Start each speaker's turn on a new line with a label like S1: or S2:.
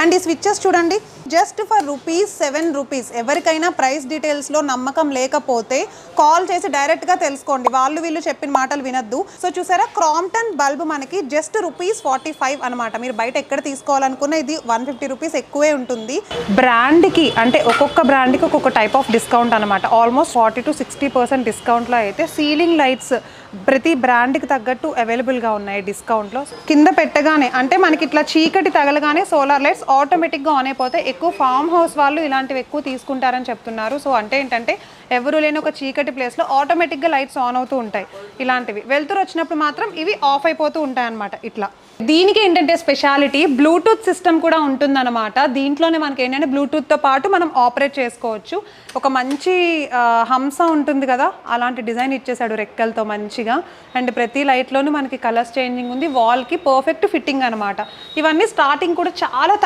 S1: And ఈ switches చూడండి, just for ₹7. ఎవరికైనా ప్రైస్ డీటెయిల్స్లో నమ్మకం లేకపోతే కాల్ చేసి డైరెక్ట్గా తెలుసుకోండి, వాళ్ళు వీళ్ళు చెప్పిన మాటలు వినొద్దు. సో చూసారా, క్రాంప్టన్ బల్బ్ మనకి జస్ట్ ₹45 అనమాట. మీరు బయట ఎక్కడ తీసుకోవాలనుకున్నా ఇది ₹150 ఎక్కువే ఉంటుంది. బ్రాండ్కి అంటే ఒక్కొక్క బ్రాండ్కి ఒక్కొక్క టైప్ ఆఫ్ డిస్కౌంట్ అనమాట. ఆల్మోస్ట్ 40 to 60% డిస్కౌంట్లో అయితే సీలింగ్ లైట్స్ ప్రతి బ్రాండ్కి తగ్గట్టు అవైలబుల్గా ఉన్నాయి డిస్కౌంట్లో. కింద పెట్టగానే అంటే మనకి ఇట్లా చీకటి తగలగానే సోలార్ లైట్స్ ఆటోమేటిక్గా ఆన్ అయిపోతాయి. ఎక్కువ ఫామ్ హౌస్ వాళ్ళు ఇలాంటివి ఎక్కువ తీసుకుంటారని చెప్తున్నారు. సో అంటే ఏంటంటే ఎవరు లేని ఒక చీకటి ప్లేస్లో ఆటోమేటిక్గా లైట్స్ ఆన్ అవుతూ ఉంటాయి. ఇలాంటివి వెళ్తురు వచ్చినప్పుడు మాత్రం ఇవి ఆఫ్ అయిపోతూ ఉంటాయి అన్నమాట. ఇట్లా దీనికి ఏంటంటే స్పెషాలిటీ బ్లూటూత్ సిస్టమ్ కూడా ఉంటుందన్నమాట. దీంట్లోనే మనకి ఏంటంటే బ్లూటూత్తో పాటు మనం ఆపరేట్ చేసుకోవచ్చు. ఒక మంచి హంస ఉంటుంది కదా, అలాంటి డిజైన్ ఇచ్చేసాడు రెక్కలతో మంచిగా. అండ్ ప్రతి లైట్లోనూ మనకి కలర్స్ చేంజింగ్ ఉంది. వాల్కి పర్ఫెక్ట్ ఫిట్టింగ్ అనమాట. ఇవన్నీ స్టార్టింగ్ కూడా చాలా